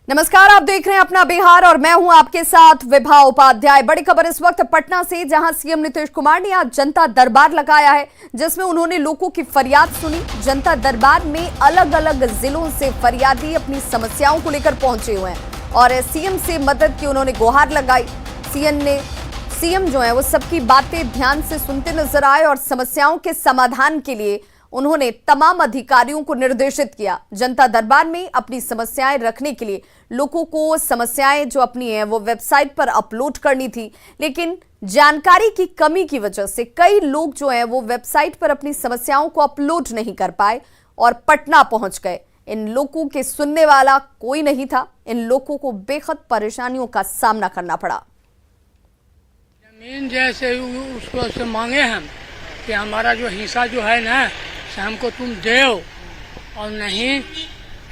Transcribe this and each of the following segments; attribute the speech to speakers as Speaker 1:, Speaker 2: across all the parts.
Speaker 1: नमस्कार, आप देख रहे हैं अपना बिहार और मैं हूं आपके साथ विभा उपाध्याय। बड़ी खबर इस वक्त पटना से, जहां सीएम नीतीश कुमार ने आज जनता दरबार लगाया है, जिसमें उन्होंने लोगों की फरियाद सुनी। जनता दरबार में अलग अलग जिलों से फरियादी अपनी समस्याओं को लेकर पहुंचे हुए हैं और सीएम से मदद की उन्होंने गुहार लगाई। सीएम जो है वो सबकी बातें ध्यान से सुनते नजर आए और समस्याओं के समाधान के लिए उन्होंने तमाम अधिकारियों को निर्देशित किया। जनता दरबार में अपनी समस्याएं रखने के लिए लोगों को समस्याएं जो अपनी हैं वो वेबसाइट पर अपलोड करनी थी, लेकिन जानकारी की कमी की वजह से कई लोग जो हैं वो वेबसाइट पर अपनी समस्याओं को अपलोड नहीं कर पाए और पटना पहुंच गए। इन लोगों के सुनने वाला कोई नहीं था। इन लोगों को बेहद परेशानियों का सामना करना पड़ा।
Speaker 2: जमीन जैसे उसको से मांगे हम कि हमारा जो हिस्सा जो है ना से हमको तुम दो, और नहीं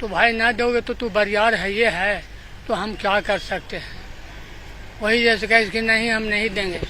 Speaker 2: तो भाई ना दोगे तो तू बरियार है, ये है तो हम क्या कर सकते हैं। वही जैसे कहे कि नहीं हम नहीं देंगे,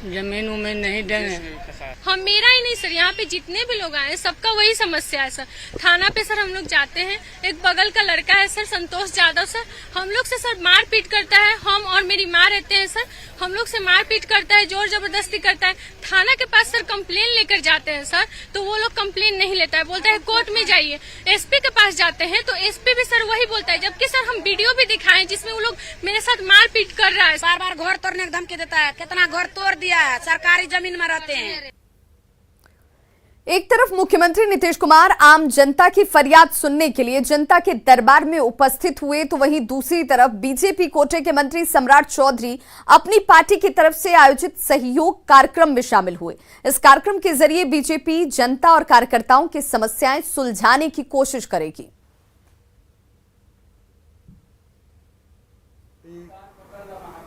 Speaker 2: जमीन उमीन नहीं देंगे।
Speaker 3: हम मेरा ही नहीं सर, यहाँ पे जितने भी लोग आए सबका वही समस्या है सर। थाना पे सर हम लोग जाते हैं, एक बगल का लड़का है सर संतोष यादव सर, हम लोग से सर मारपीट करता है। हम और मेरी माँ रहते हैं सर, हम लोग से मारपीट करता है, जोर जबरदस्ती करता है। थाना के पास सर कंप्लेन लेकर जाते हैं सर, तो वो लोग कंप्लेन नहीं लेता है, बोलता है कोर्ट में जाइए। एसपी के पास जाते हैं तो एसपी भी सर वही बोलता है, जबकि सर हम वीडियो भी दिखाएं जिसमें वो लोग मेरे साथ मारपीट कर रहा है।
Speaker 4: बार बार घर तोड़ने की धमकी देता है, कितना घर तोड़ दिया है, सरकारी जमीन में रहते हैं।
Speaker 1: एक तरफ मुख्यमंत्री नीतीश कुमार आम जनता की फरियाद सुनने के लिए जनता के दरबार में उपस्थित हुए, तो वहीं दूसरी तरफ बीजेपी कोटे के मंत्री सम्राट चौधरी अपनी पार्टी की तरफ से आयोजित सहयोग कार्यक्रम में शामिल हुए। इस कार्यक्रम के जरिए बीजेपी जनता और कार्यकर्ताओं की समस्याएं सुलझाने की कोशिश करेगी।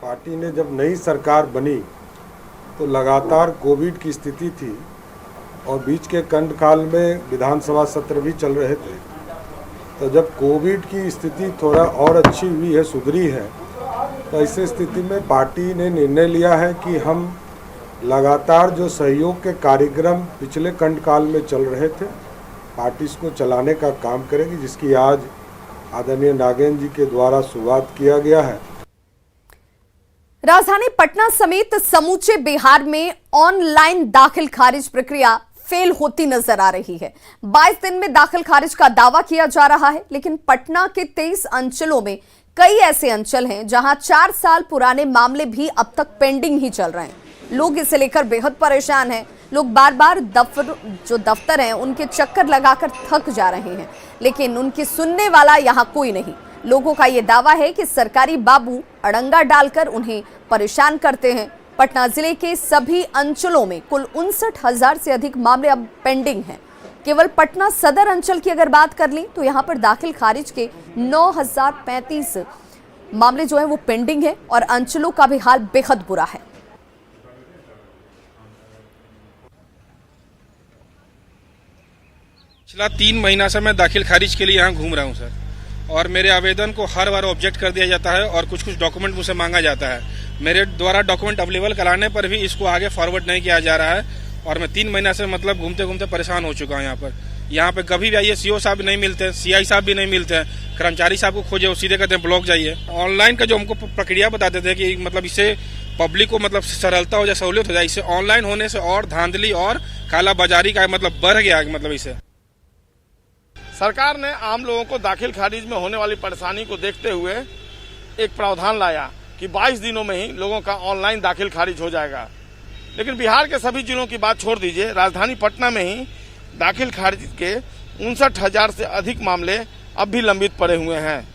Speaker 5: पार्टी ने जब नई सरकार बनी तो लगातार कोविड की स्थिति थी और बीच के कंटकाल में विधानसभा सत्र भी चल रहे थे। तो जब कोविड की स्थिति थोड़ा और अच्छी हुई है, सुधरी है, तो ऐसी स्थिति में पार्टी ने निर्णय लिया है कि हम लगातार जो सहयोग के कार्यक्रम पिछले कंटकाल में चल रहे थे, पार्टी इसको चलाने का काम करेगी, जिसकी आज आदरणीय नागेंद्र जी के द्वारा शुरुआत किया गया है।
Speaker 1: राजधानी पटना समेत समूचे बिहार में ऑनलाइन दाखिल खारिज प्रक्रिया फेल होती नजर आ रही है। 22 दिन में दाखिल खारिज का दावा किया जा रहा है, लेकिन पटना के 23 अंचलों में कई ऐसे अंचल हैं जहां 4 साल पुराने मामले भी अब तक पेंडिंग ही चल रहे हैं। लोग इसे लेकर बेहद परेशान हैं। लोग बार बार दफ्तर हैं उनके चक्कर लगाकर थक जा रहे हैं, लेकिन उनकी सुनने वाला यहां कोई नहीं। लोगों का यह दावा है कि सरकारी बाबू अड़ंगा डालकर उन्हें परेशान करते हैं। पटना जिले के सभी अंचलों में कुल 59,000 से अधिक मामले अब पेंडिंग हैं। केवल पटना सदर अंचल की अगर बात कर लें तो यहां पर दाखिल खारिज के 9,035 मामले जो है वो पेंडिंग है और अंचलों का भी हाल बेहद बुरा है।
Speaker 6: पिछला 3 महीना से मैं दाखिल खारिज के लिए यहाँ घूम रहा हूँ सर, और मेरे आवेदन को हर बार ऑब्जेक्ट कर दिया जाता है और कुछ डॉक्यूमेंट मुझसे मांगा जाता है। मेरे द्वारा डॉक्यूमेंट अवेलेबल कराने पर भी इसको आगे फॉरवर्ड नहीं किया जा रहा है और मैं 3 महीना से मतलब घूमते घूमते परेशान हो चुका हूँ। यहाँ पे कभी भी आइए, सीओ साहब भी नहीं मिलते हैं, सीआई साहब भी नहीं मिलते हैं, कर्मचारी साहब को खोजे वो सीधे कहते हैं ब्लॉक जाइए। ऑनलाइन का जो हमको प्रक्रिया बताते थे कि मतलब इससे पब्लिक को मतलब सरलता हो जाए, सहूलियत हो जाए, इससे ऑनलाइन होने से और धांधली और कालाबाजारी का मतलब बढ़ गया। मतलब इसे
Speaker 7: सरकार ने आम लोगों को दाखिल खारिज में होने वाली परेशानी को देखते हुए एक प्रावधान लाया कि 22 दिनों में ही लोगों का ऑनलाइन दाखिल खारिज हो जाएगा। लेकिन बिहार के सभी जिलों की बात छोड़ दीजिए, राजधानी पटना में ही दाखिल खारिज के 59,000 से अधिक मामले अब भी लंबित पड़े हुए हैं।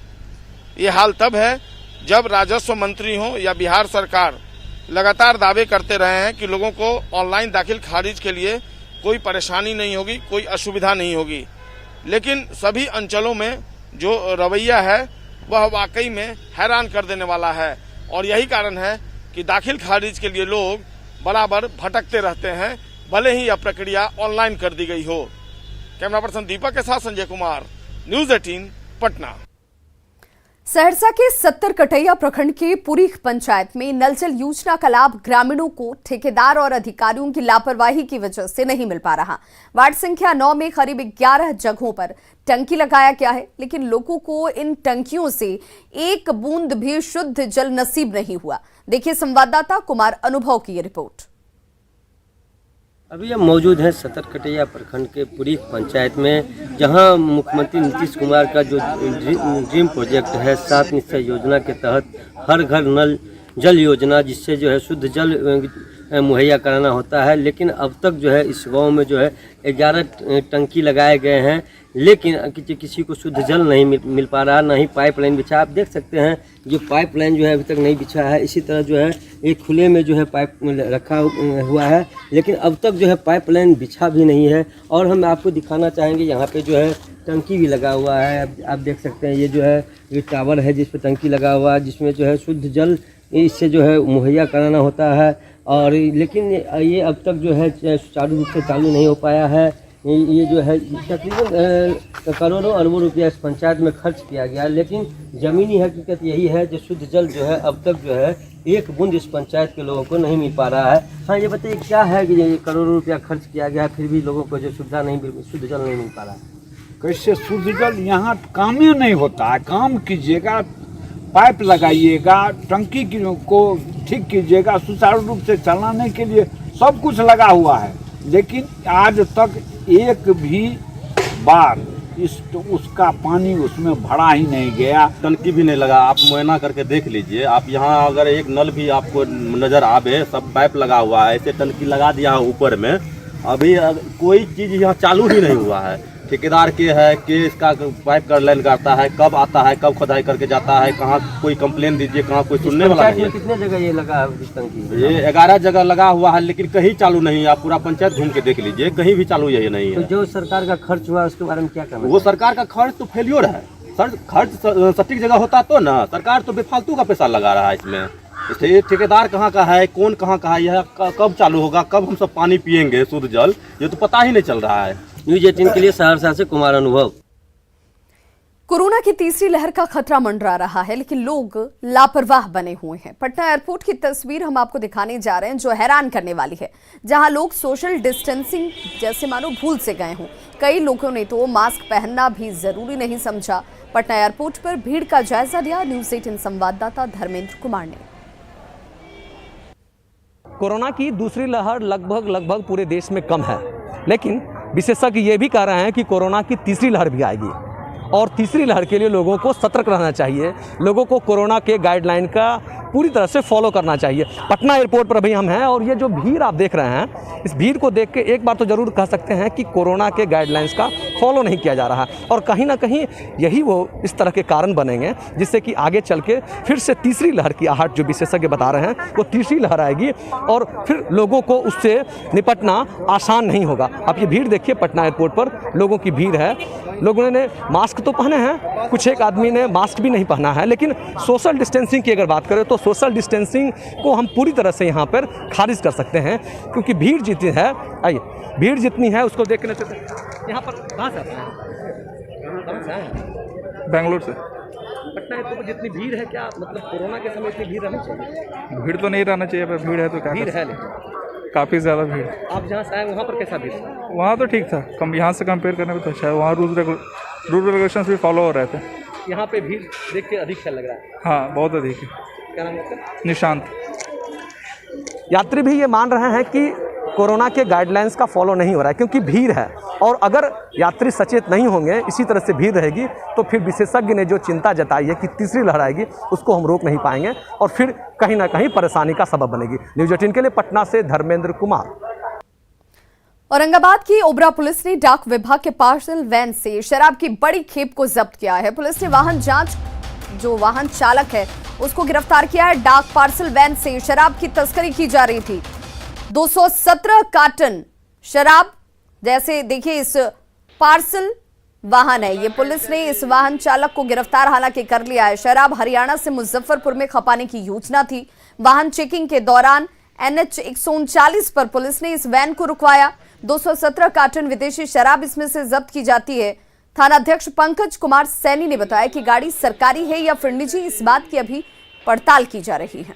Speaker 7: ये हाल तब है जब राजस्व मंत्री हो या बिहार सरकार लगातार दावे करते रहे हैं कि लोगों को ऑनलाइन दाखिल खारिज के लिए कोई परेशानी नहीं होगी, कोई असुविधा नहीं होगी। लेकिन सभी अंचलों में जो रवैया है वह वाकई में हैरान कर देने वाला है और यही कारण है कि दाखिल खारिज के लिए लोग बराबर भटकते रहते हैं, भले ही यह प्रक्रिया ऑनलाइन कर दी गई हो। कैमरा पर्सन दीपक के साथ संजय कुमार, न्यूज़ 18 पटना।
Speaker 1: सहरसा के 70 कटैया प्रखंड के पुरीख पंचायत में नल जल योजना का लाभ ग्रामीणों को ठेकेदार और अधिकारियों की लापरवाही की वजह से नहीं मिल पा रहा। वार्ड संख्या 9 में करीब 11 जगहों पर टंकी लगाया गया है, लेकिन लोगों को इन टंकियों से एक बूंद भी शुद्ध जल नसीब नहीं हुआ। देखिए संवाददाता कुमार अनुभव की ये रिपोर्ट।
Speaker 8: अभी हम मौजूद हैं 70 कटैया प्रखंड के पुरीख पंचायत में, जहां मुख्यमंत्री नीतीश कुमार का जो ड्रीम प्रोजेक्ट है 7 निश्चय योजना के तहत हर घर नल जल योजना, जिससे जो है शुद्ध जल मुहैया कराना होता है। लेकिन अब तक जो है इस गांव में जो है 11 टंकी लगाए गए हैं, लेकिन किसी को शुद्ध जल नहीं मिल पा रहा, ना ही पाइपलाइन बिछा। आप देख सकते हैं जो पाइपलाइन जो है अभी तक नहीं बिछा है। इसी तरह जो है एक खुले में जो है पाइप रखा हुआ है, लेकिन अब तक जो है पाइपलाइन बिछा भी नहीं है। और हम आपको दिखाना चाहेंगे यहाँ पे जो है टंकी भी लगा हुआ है। आप देख सकते हैं ये जो है ये टावर है जिस पर टंकी लगा हुआ है, जिसमें जो है शुद्ध जल इससे जो है मुहैया कराना होता है। और लेकिन ये अब तक जो है सुचारू रूप से चालू नहीं हो पाया है। ये जो है तकरीबन करोड़ों अरबों रुपया इस पंचायत में खर्च किया गया, लेकिन ज़मीनी हकीकत यही है जो शुद्ध जल जो है अब तक जो है एक बूंद इस पंचायत के लोगों को नहीं मिल पा रहा है। हाँ, ये बताइए क्या है कि ये करोड़ों रुपया खर्च किया गया है, फिर भी लोगों को जो शुद्ध जल नहीं मिल पा रहा है।
Speaker 9: कैसे शुद्ध जल यहाँ काम ही नहीं होता है। काम कीजिएगा, पाइप लगाइएगा, टंकी को ठीक कीजिएगा, सुचारू रूप से चलाने के लिए सब कुछ लगा हुआ है, लेकिन आज तक एक भी बार उसका पानी उसमें भरा ही नहीं गया।
Speaker 10: टंकी भी नहीं लगा। आप मुआयना करके देख लीजिए। आप यहाँ अगर एक नल भी आपको नज़र आवे, सब पाइप लगा हुआ है, ऐसे टंकी लगा दिया है ऊपर में, अभी कोई चीज़ यहाँ चालू ही नहीं हुआ है। ठेकेदार के है कि इसका पाइप का लाइन करता है, कब आता है, कब खुदाई करके जाता है, कहाँ कोई कंप्लेन दीजिए, कहाँ कोई सुनने वाला नहीं है।
Speaker 8: कितने जगह ये लगा है इस टंकी?
Speaker 10: ये 11 जगह लगा हुआ है, लेकिन कहीं चालू नहीं है। आप पूरा पंचायत घूम के देख लीजिए, कहीं भी चालू यही नहीं है।
Speaker 8: तो जो सरकार का खर्च हुआ उसके बारे में क्या कहना?
Speaker 10: वो सरकार का खर्च तो फेल्योर है सर। खर्च सटीक जगह होता तो ना, सरकार तो बेफालतू का पैसा लगा रहा है इसमें। इसलिए ठेकेदार कहाँ का है, कौन कहाँ का है, यह कब चालू होगा, कब हम सब पानी पियेंगे शुद्ध जल, ये तो पता ही नहीं चल रहा है।
Speaker 8: न्यूज़ 18 के लिए सहरसा से कुमार अनुभव।
Speaker 1: कोरोना की तीसरी लहर का खतरा मंडरा रहा है, लेकिन लोग लापरवाह बने हुए हैं। पटना एयरपोर्ट की तस्वीर हम आपको दिखाने जा रहे हैं, जो हैरान करने वाली है, जहां लोग सोशल डिस्टेंसिंग जैसे मानो भूल से गए हों। कई लोगों ने तो मास्क पहनना भी जरूरी नहीं समझा। पटना एयरपोर्ट पर भीड़ का जायजा लिया न्यूज़ 18 संवाददाता धर्मेंद्र कुमार ने।
Speaker 11: कोरोना की दूसरी लहर लगभग पूरे देश में कम है, लेकिन विशेषज्ञ ये भी कह रहे हैं कि कोरोना की तीसरी लहर भी आएगी, और तीसरी लहर के लिए लोगों को सतर्क रहना चाहिए। लोगों को कोरोना के गाइडलाइन का पूरी तरह से फॉलो करना चाहिए। पटना एयरपोर्ट पर अभी हम हैं, और ये जो भीड़ आप देख रहे हैं, इस भीड़ को देख के एक बार तो ज़रूर कह सकते हैं कि कोरोना के गाइडलाइंस का फॉलो नहीं किया जा रहा है, और कहीं ना कहीं यही वो इस तरह के कारण बनेंगे जिससे कि आगे चल के फिर से तीसरी लहर की आहट जो विशेषज्ञ बता रहे हैं वो तीसरी लहर आएगी, और फिर लोगों को उससे निपटना आसान नहीं होगा। आप ये भीड़ देखिए, पटना एयरपोर्ट पर लोगों की भीड़ है। लोगों ने मास्क तो पहने हैं, कुछ एक आदमी ने मास्क भी नहीं पहना है, लेकिन सोशल डिस्टेंसिंग की अगर बात करें तो सोशल डिस्टेंसिंग को हम पूरी तरह से यहाँ पर खारिज कर सकते हैं, क्योंकि भीड़ जितनी है, आइए भीड़ जितनी है उसको देखने से। यहाँ पर कहाँ से आते हैं?
Speaker 12: बेंगलोर से।
Speaker 11: पटना एयरपोर्ट पर जितनी भीड़ है, क्या मतलब कोरोना के समय इतनी भीड़ रहनी चाहिए?
Speaker 12: भीड़ तो नहीं रहना चाहिए, पर भीड़ है तो क्या?
Speaker 11: भीड़ है, लेकिन
Speaker 12: काफ़ी ज़्यादा भीड़।
Speaker 11: आप जहाँ से आए वहाँ पर कैसा भीड़?
Speaker 12: वहाँ तो ठीक था, कम यहाँ से कंपेयर करने में तो अच्छा है। वहाँ रूल रेगुलेशंस भी फॉलो हो रहे थे।
Speaker 11: यहाँ पे भीड़ देख के अधिक लग रहा है।
Speaker 12: हाँ, बहुत अधिक है।
Speaker 11: क्या नाम है?
Speaker 12: निशांत।
Speaker 11: यात्री भी ये मान रहे हैं कि कोरोना के गाइडलाइंस का फॉलो नहीं हो रहा है, क्योंकि भीड़ है, और अगर यात्री सचेत नहीं होंगे, इसी तरह से भीड़ रहेगी, तो फिर विशेषज्ञ ने जो चिंता जताई है कि तीसरी लहर आएगी, उसको हम रोक नहीं पाएंगे, और फिर कहीं ना कहीं परेशानी का सबब बनेगी। न्यूज़ 18 के लिए पटना से धर्मेंद्र कुमार।
Speaker 1: औरंगाबाद की ओबरा पुलिस ने डाक विभाग के पार्सल वैन से शराब की बड़ी खेप को जब्त किया है। पुलिस ने वाहन जांच, जो वाहन चालक है उसको गिरफ्तार किया है। डाक पार्सल वैन से शराब की तस्करी की जा रही थी। 217 कार्टन शराब, जैसे देखिए इस पार्सल वाहन है ये। पुलिस ने इस वाहन चालक को गिरफ्तार हालांकि कर लिया है। शराब हरियाणा से मुजफ्फरपुर में खपाने की योजना थी। वाहन चेकिंग के दौरान NH 139 पर पुलिस ने इस वैन को रुकवाया। 217 कार्टन विदेशी शराब इसमें से जब्त की जाती है। थानाध्यक्ष पंकज कुमार सैनी ने बताया कि गाड़ी सरकारी है या फिर निजी, इस बात की अभी पड़ताल की जा रही है।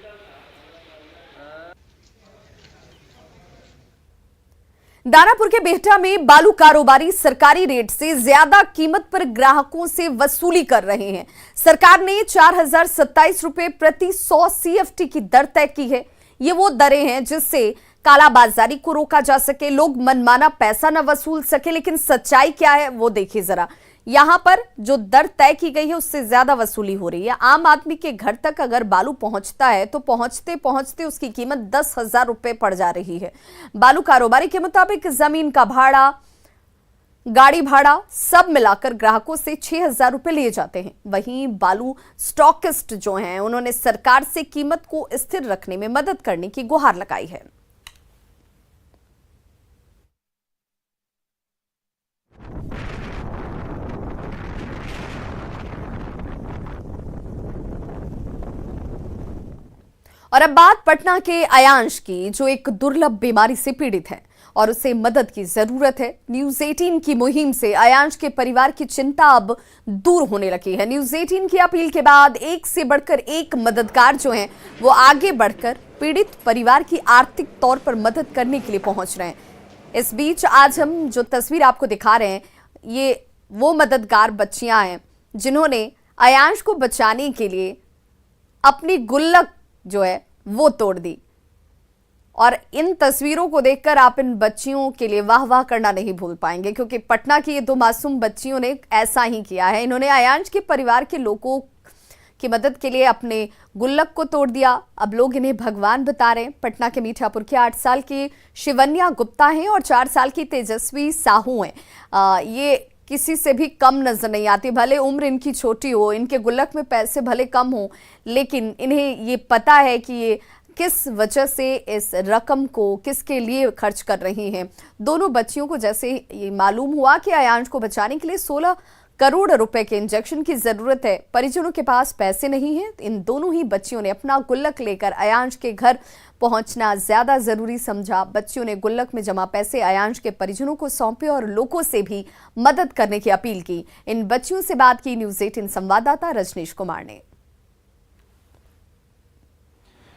Speaker 1: दानापुर के बेहटा में बालू कारोबारी सरकारी रेट से ज्यादा कीमत पर ग्राहकों से वसूली कर रहे हैं। सरकार ने 4027 रुपए प्रति 100 CFT की दर तय की है। ये वो दरें हैं जिससे कालाबाजारी को रोका जा सके, लोग मनमाना पैसा न वसूल सके। लेकिन सच्चाई क्या है वो देखिए जरा। यहां पर जो दर तय की गई है उससे ज्यादा वसूली हो रही है। आम आदमी के घर तक अगर बालू पहुंचता है तो पहुंचते पहुंचते उसकी कीमत 10,000 रुपए पड़ जा रही है। बालू कारोबारी के मुताबिक जमीन का भाड़ा, गाड़ी भाड़ा सब मिलाकर ग्राहकों से 6,000 रुपए लिए जाते हैं। वहीं बालू स्टॉकिस्ट जो हैं उन्होंने सरकार से कीमत को स्थिर रखने में मदद करने की गुहार लगाई है। और अब बात पटना के अयांश की, जो एक दुर्लभ बीमारी से पीड़ित है और उसे मदद की जरूरत है। न्यूज 18 की मुहिम से अयांश के परिवार की चिंता अब दूर होने लगी है। न्यूज 18 की अपील के बाद एक से बढ़कर एक मददगार जो हैं वो आगे बढ़कर पीड़ित परिवार की आर्थिक तौर पर मदद करने के लिए पहुंच रहे हैं। इस बीच आज हम जो तस्वीर आपको दिखा रहे हैं ये वो मददगार बच्चियां हैं जिन्होंने अयांश को बचाने के लिए अपनी गुल्लक जो है वो तोड़ दी। और इन तस्वीरों को देखकर आप इन बच्चियों के लिए वाह वाह करना नहीं भूल पाएंगे, क्योंकि पटना की ये दो मासूम बच्चियों ने ऐसा ही किया है। इन्होंने अयांश के परिवार के लोगों की मदद के लिए अपने गुल्लक को तोड़ दिया। अब लोग इन्हें भगवान बता रहे हैं। पटना के मीठापुर के 8 साल की शिवन्या गुप्ता हैं और 4 साल की तेजस्वी साहू हैं। ये किसी से भी कम नजर नहीं आती, भले उम्र इनकी छोटी हो, इनके गुल्लक में पैसे भले कम हो, लेकिन इन्हें ये पता है कि ये किस वजह से इस रकम को किसके लिए खर्च कर रही हैं। दोनों बच्चियों को जैसे ये मालूम हुआ कि अयांश को बचाने के लिए 16 करोड़ रुपए के इंजेक्शन की जरूरत है, परिजनों के पास पैसे नहीं है, इन दोनों ही बच्चियों ने अपना गुल्लक लेकर अयांश के घर पहुंचना ज्यादा जरूरी समझा। बच्चियों ने गुल्लक में जमा पैसे अयांश के परिजनों को सौंपे और लोगों से भी मदद करने की अपील की। इन बच्चियों से बात की न्यूज 18 संवाददाता रजनीश कुमार ने।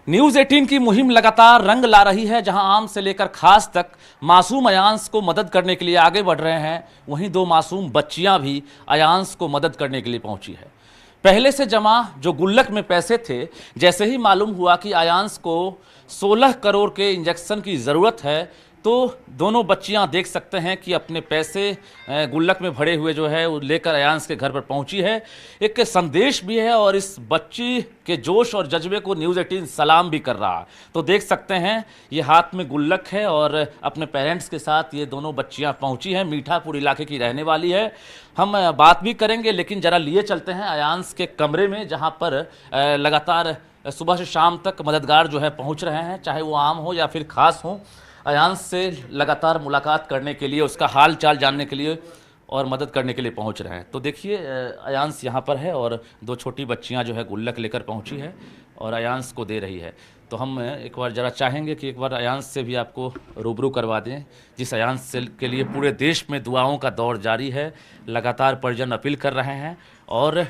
Speaker 13: न्यूज 18 की मुहिम लगातार रंग ला रही है। जहां आम से लेकर खास तक मासूम अयांश को मदद करने के लिए आगे बढ़ रहे हैं, वहीं दो मासूम बच्चियां भी अयांश को मदद करने के लिए पहुंची है। पहले से जमा जो गुल्लक में पैसे थे, जैसे ही मालूम हुआ कि अयांश को 16 करोड़ के इंजेक्शन की ज़रूरत है, तो दोनों बच्चियां देख सकते हैं कि अपने पैसे गुल्लक में भरे हुए जो है वो लेकर अयांश के घर पर पहुंची है। एक संदेश भी है और इस बच्ची के जोश और जज्बे को न्यूज़ 18 सलाम भी कर रहा है। तो देख सकते हैं ये हाथ में गुल्लक है और अपने पेरेंट्स के साथ ये दोनों बच्चियां पहुंची हैं। मीठापुर इलाके की रहने वाली है। हम बात भी करेंगे, लेकिन ज़रा लिए चलते हैं अयांश के कमरे में, जहाँ पर लगातार सुबह से शाम तक मददगार जो है पहुँच रहे हैं, चाहे वो आम हो या फिर खास हो। अयांश से लगातार मुलाकात करने के लिए, उसका हाल चाल जानने के लिए और मदद करने के लिए पहुंच रहे हैं। तो देखिए अयांश यहाँ पर है और दो छोटी बच्चियाँ जो है गुल्लक लेकर पहुंची है और अयांश को दे रही है। तो हम एक बार ज़रा चाहेंगे कि एक बार अयांश से भी आपको रूबरू करवा दें, जिस अयांश से के लिए पूरे देश में दुआओं का दौर जारी है। लगातार परिजन अपील कर रहे हैं और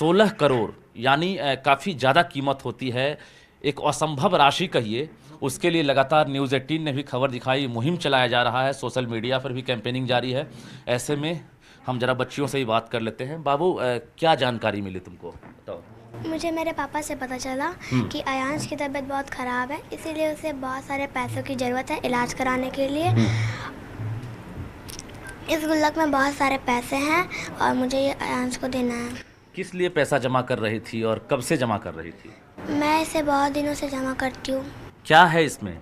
Speaker 13: 16 करोड़ यानी काफ़ी ज़्यादा कीमत होती है, एक असंभव राशि कहिए, उसके लिए लगातार न्यूज़ 18 ने भी खबर दिखाई, मुहिम चलाया जा रहा है, सोशल मीडिया पर भी कैंपेनिंग जारी है। ऐसे में हम जरा बच्चियों से ही बात कर लेते हैं। बाबू क्या जानकारी मिली तुमको, बताओ।
Speaker 14: मुझे मेरे पापा से पता चला कि अयांश की तबीयत बहुत ख़राब है, इसीलिए उसे बहुत सारे पैसों की ज़रूरत है इलाज कराने के लिए। इस गुल्लक में बहुत सारे पैसे हैं और मुझे ये अयांश को देना है।
Speaker 13: किस लिए पैसा जमा कर रही थी और कब से जमा कर रही थी?
Speaker 14: मैं इसे बहुत दिनों से जमा करती हूँ।
Speaker 13: क्या है इसमें?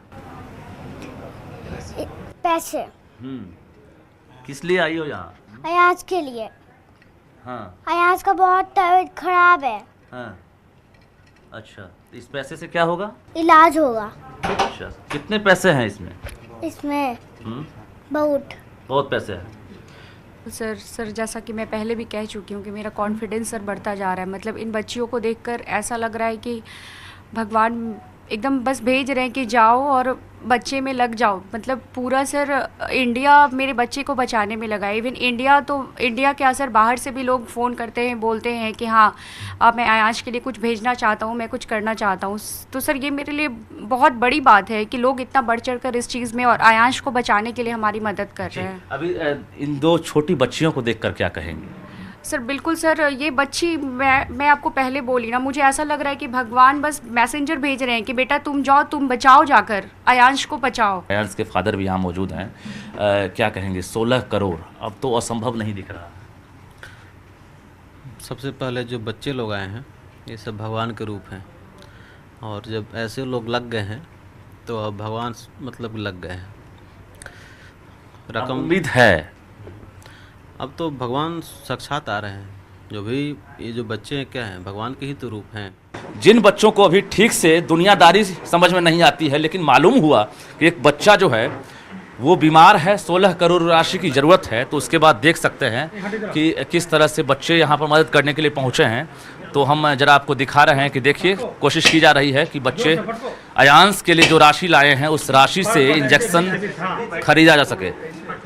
Speaker 14: पैसे।
Speaker 13: किस लिए आई हो यहाँ?
Speaker 14: अयांश के लिए।
Speaker 13: हाँ।
Speaker 14: अयांश का बहुत तबीयत खराब है।
Speaker 13: हाँ। अच्छा, इस पैसे से क्या होगा?
Speaker 14: इलाज होगा।
Speaker 13: अच्छा, कितने पैसे हैं इसमें?
Speaker 14: इसमें बहुत
Speaker 13: पैसे हैं।
Speaker 15: सर जैसा कि मैं पहले भी कह चुकी हूँ कि मेरा कॉन्फिडेंस सर बढ़ता जा रहा है। मतलब इन बच्चियों को देखकर ऐसा लग रहा है कि भगवान एकदम बस भेज रहे हैं कि जाओ और बच्चे में लग जाओ। मतलब पूरा सर इंडिया मेरे बच्चे को बचाने में लगा है। इवन इंडिया क्या सर, बाहर से भी लोग फ़ोन करते हैं, बोलते हैं कि हाँ अब मैं आयांश के लिए कुछ भेजना चाहता हूँ, मैं कुछ करना चाहता हूँ। तो सर ये मेरे लिए बहुत बड़ी बात है कि लोग इतना बढ़ चढ़ कर इस चीज़ में और आयांश को बचाने के लिए हमारी मदद कर रहे हैं।
Speaker 13: अभी इन दो छोटी बच्चियों को देखकर क्या कहेंगे?
Speaker 15: सर बिल्कुल सर, ये बच्ची मैं आपको पहले बोली ना, मुझे ऐसा लग रहा है कि भगवान बस मैसेंजर भेज रहे हैं कि बेटा तुम जाओ, तुम बचाओ, जाकर आयांश को बचाओ।
Speaker 13: आयांश के फादर भी यहाँ मौजूद हैं। क्या कहेंगे? 16 करोड़ अब तो असंभव नहीं दिख रहा।
Speaker 16: सबसे पहले जो बच्चे लोग आए हैं ये सब भगवान के रूप हैं, और जब ऐसे लोग लग गए हैं तो अब भगवान मतलब लग गए हैं। रकम
Speaker 13: उम्मीद है
Speaker 16: अब तो भगवान साक्षात आ रहे हैं। जो भी ये जो बच्चे हैं क्या हैं, भगवान के ही तो रूप हैं।
Speaker 13: जिन बच्चों को अभी ठीक से दुनियादारी समझ में नहीं आती है, लेकिन मालूम हुआ कि एक बच्चा जो है वो बीमार है, 16 करोड़ राशि की ज़रूरत है, तो उसके बाद देख सकते हैं कि किस तरह से बच्चे यहाँ पर मदद करने के लिए पहुँचे हैं। तो हम जरा आपको दिखा रहे हैं कि देखिए, कोशिश की जा रही है कि बच्चे आयांश के लिए जो राशि लाए हैं उस राशि से इंजेक्शन खरीदा जा सके।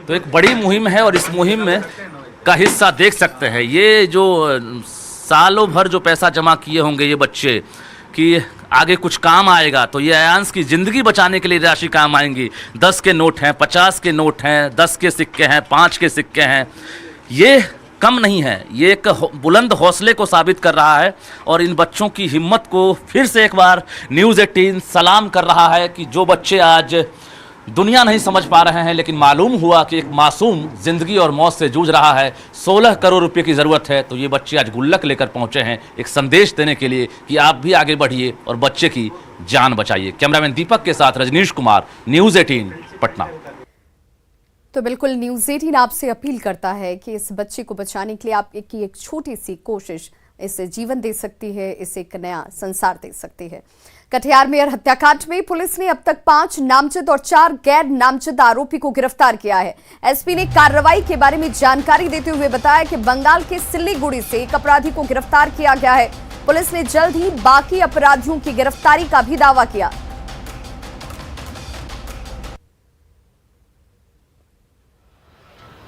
Speaker 13: तो एक बड़ी मुहिम है और इस मुहिम में का हिस्सा देख सकते हैं। ये जो सालों भर जो पैसा जमा किए होंगे ये बच्चे कि आगे कुछ काम आएगा, तो ये आयांश की ज़िंदगी बचाने के लिए राशि काम आएंगी। 10 के नोट हैं, 50 के नोट हैं, 10 के सिक्के हैं, 5 के सिक्के हैं। ये कम नहीं है, ये एक बुलंद हौसले को साबित कर रहा है और इन बच्चों की हिम्मत को फिर से एक बार न्यूज़ 18 सलाम कर रहा है कि जो बच्चे आज दुनिया नहीं समझ पा रहे हैं, लेकिन मालूम हुआ कि एक मासूम जिंदगी और मौत से जूझ रहा है, 16 करोड़ रुपए की ज़रूरत है, तो ये बच्चे आज गुल्लक लेकर पहुंचे हैं एक संदेश देने के लिए कि आप भी आगे बढ़िए और बच्चे की जान बचाइए। कैमरामैन दीपक के साथ रजनीश कुमार, न्यूज़ 18 पटना।
Speaker 1: तो बिल्कुल न्यूज़ 18 आपसे अपील करता है कि इस बच्चे को बचाने के लिए आपकी एक छोटी सी कोशिश इसे जीवन दे सकती है, इसे एक नया संसार दे सकती है। कटिहार मेयर हत्याकांड में पुलिस ने अब तक 5 नामजद और 4 गैर नामजद आरोपी को गिरफ्तार किया है। एसपी ने कार्रवाई के बारे में जानकारी देते हुए बताया कि बंगाल के सिल्लीगुड़ी से एक अपराधी को गिरफ्तार किया गया है। पुलिस ने जल्द ही बाकी अपराधियों की गिरफ्तारी का भी दावा किया।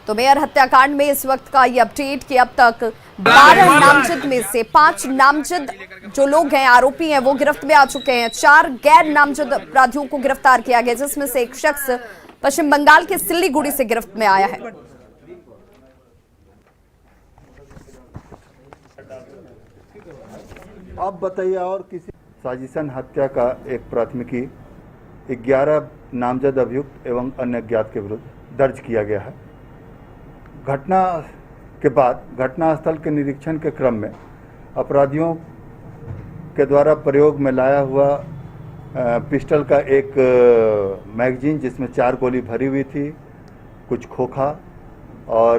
Speaker 1: तो मेयर हत्याकांड में इस वक्त का ये अपडेट कि अब तक 12 नामजद में से 5 नामजद जो लोग हैं, आरोपी हैं, वो गिरफ्त में आ चुके हैं। 4 गैर नामजद अपराधियों को गिरफ्तार किया गया, जिसमें से एक शख्स पश्चिम बंगाल के सिल्लीगुड़ी से गिरफ्त में आया है।
Speaker 17: अब बताइए, और किसी साजिशन हत्या का एक प्राथमिकी 11 नामजद अभियुक्त एवं अन्य अज्ञात के विरुद्ध दर्ज किया गया है। घटना के बाद घटनास्थल के निरीक्षण के क्रम में अपराधियों के द्वारा प्रयोग में लाया हुआ पिस्टल का एक मैगजीन जिसमें 4 गोली भरी हुई थी, कुछ खोखा और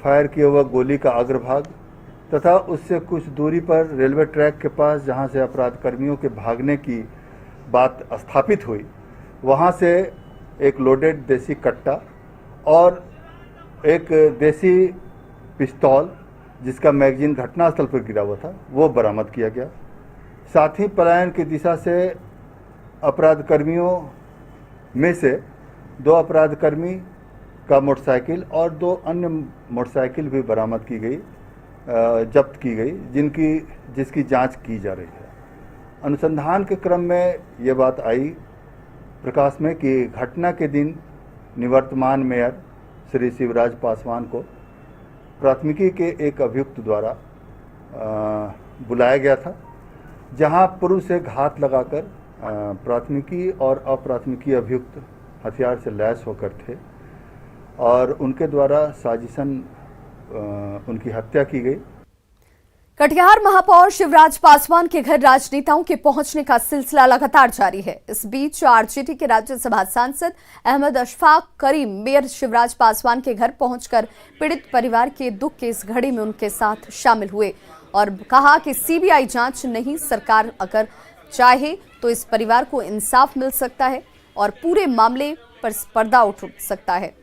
Speaker 17: फायर किया हुआ गोली का अग्रभाग तथा उससे कुछ दूरी पर रेलवे ट्रैक के पास जहां से अपराध कर्मियों के भागने की बात स्थापित हुई, वहां से एक लोडेड देसी कट्टा और एक देसी पिस्तौल जिसका मैगजीन घटनास्थल पर गिरा हुआ था वो बरामद किया गया। साथ ही पलायन की दिशा से अपराध कर्मियों में से 2 अपराध कर्मी का मोटरसाइकिल और 2 अन्य मोटरसाइकिल भी बरामद की गई, जब्त की गई, जिसकी जांच की जा रही है। अनुसंधान के क्रम में ये बात आई प्रकाश में कि घटना के दिन निवर्तमान मेयर श्री शिवराज पासवान को प्राथमिकी के एक अभियुक्त द्वारा बुलाया गया था, जहां पूर्व से घात लगाकर प्राथमिकी और अप्राथमिकी अभियुक्त हथियार से लैस होकर थे और उनके द्वारा साजिशन उनकी हत्या की गई।
Speaker 1: कटिहार महापौर शिवराज पासवान के घर राजनेताओं के पहुंचने का सिलसिला लगातार जारी है। इस बीच आरजेडी के राज्यसभा सांसद अहमद अशफाक करीम मेयर शिवराज पासवान के घर पहुंचकर पीड़ित परिवार के दुख की इस घड़ी में उनके साथ शामिल हुए और कहा कि सीबीआई जांच नहीं, सरकार अगर चाहे तो इस परिवार को इंसाफ मिल सकता है और पूरे मामले पर पर्दा उठ सकता है।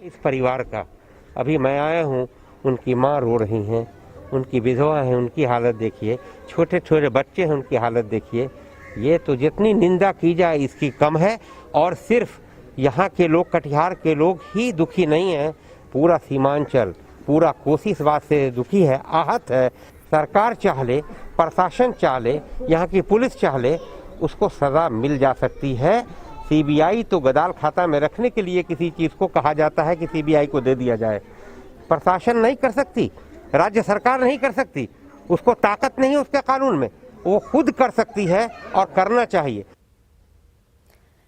Speaker 18: इस परिवार का अभी मैं आया हूँ, उनकी माँ रो रही हैं, उनकी विधवा है उनकी हालत देखिए, छोटे छोटे बच्चे हैं उनकी हालत देखिए। ये तो जितनी निंदा की जाए इसकी कम है। और सिर्फ यहाँ के लोग, कटिहार के लोग ही दुखी नहीं हैं, पूरा सीमांचल, पूरा कोसी इस बात से दुखी है, आहत है। सरकार चाह ले, प्रशासन चाह ले, यहाँ की पुलिस चाह ले, उसको सजा मिल जा सकती है। सीबीआई तो गदाल खाता में रखने के लिए किसी चीज़ को कहा जाता है कि सीबीआई को दे दिया जाए। प्रशासन नहीं कर सकती, राज्य सरकार नहीं कर सकती, उसको ताकत नहीं है उसके कानून में, वो खुद कर सकती है और करना चाहिए।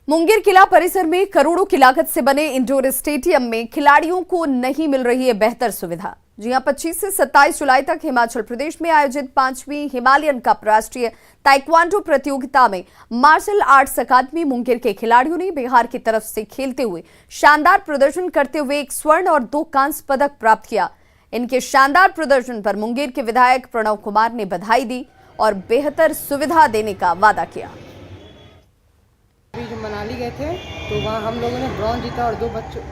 Speaker 1: मुंगेर किला परिसर में करोड़ों की लागत से बने इंडोर स्टेडियम में खिलाड़ियों को नहीं मिल रही है बेहतर सुविधा। जी हां, 25 से 27 जुलाई तक हिमाचल प्रदेश में आयोजित 5वीं हिमालयन कप राष्ट्रीय ताइक्वांडो प्रतियोगिता में मार्शल आर्ट्स अकादमी मुंगेर के खिलाड़ियों ने बिहार की तरफ से खेलते हुए शानदार प्रदर्शन करते हुए 1 स्वर्ण और 2 कांस्य पदक प्राप्त किया। इनके शानदार प्रदर्शन पर मुंगेर के विधायक प्रणव कुमार ने बधाई दी और बेहतर सुविधा देने का वादा किया।
Speaker 19: जब मनाली गए थे तो वहाँ हम लोगों ने ब्रॉन्ज जीता और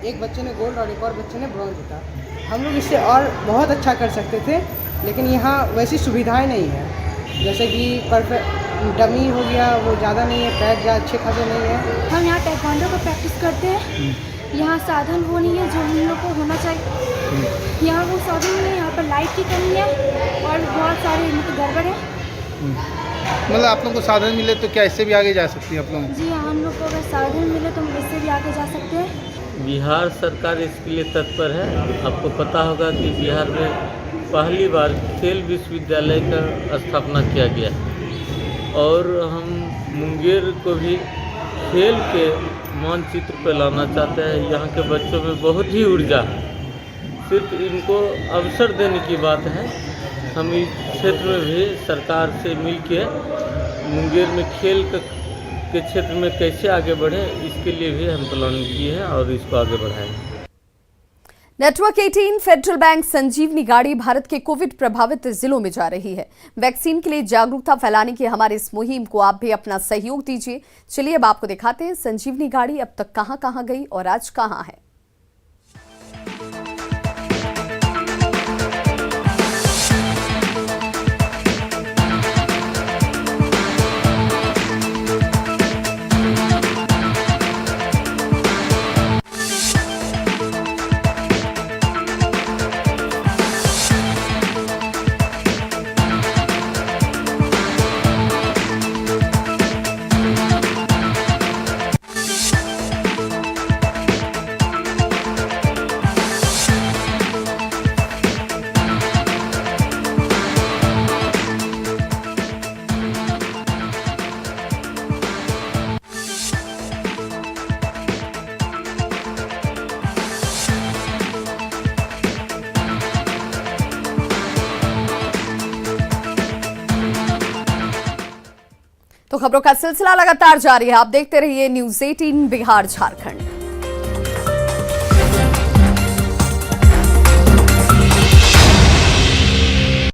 Speaker 19: एक बच्चे ने गोल्ड और एक और बच्चे ने ब्रॉन्ज जीता। हम लोग इससे और बहुत अच्छा कर सकते थे, लेकिन यहाँ वैसी सुविधाएं नहीं है, जैसे कि परफेक्ट डमी हो गया वो ज़्यादा नहीं है, पैड अच्छे खासे नहीं है।
Speaker 20: हम यहाँ ताइक्वांडो का प्रैक्टिस करते हैं, यहाँ साधन वो नहीं है जो हम लोग को होना चाहिए। यहाँ वो साधन नहीं है, यहाँ पर लाइट की कमी है और बहुत सारे गड़बड़ है।
Speaker 21: मतलब आप लोगों को साधन मिले तो क्या इससे भी आगे जा सकती है आप लोग?
Speaker 20: जी हाँ, हम लोग को अगर साधन मिले तो हम इससे भी आगे जा सकते हैं।
Speaker 16: बिहार सरकार इसके लिए तत्पर है। आपको पता होगा कि बिहार में पहली बार खेल विश्वविद्यालय का स्थापना किया गया और हम मुंगेर को भी खेल के मानचित्र पर लाना चाहते हैं। यहाँ के बच्चों में बहुत ही ऊर्जा है, सिर्फ इनको अवसर देने की बात है। हम इस क्षेत्र में भी सरकार से मिलके मुंगेर में खेल के क्षेत्र में कैसे आगे बढ़े इसके लिए भी हम प्लानिंग किए हैं और इसको आगे बढ़ाएंगे।
Speaker 1: नेटवर्क 18 फेडरल बैंक संजीवनी गाड़ी भारत के कोविड प्रभावित जिलों में जा रही है। वैक्सीन के लिए जागरूकता फैलाने की हमारी इस मुहिम को आप भी अपना सहयोग दीजिए। चलिए अब आपको दिखाते हैं संजीवनी गाड़ी अब तक कहां गई और आज कहां है। तो खबरों का सिलसिला लगातार जारी है। आप देखते रहिए न्यूज़ 18 बिहार झारखंड।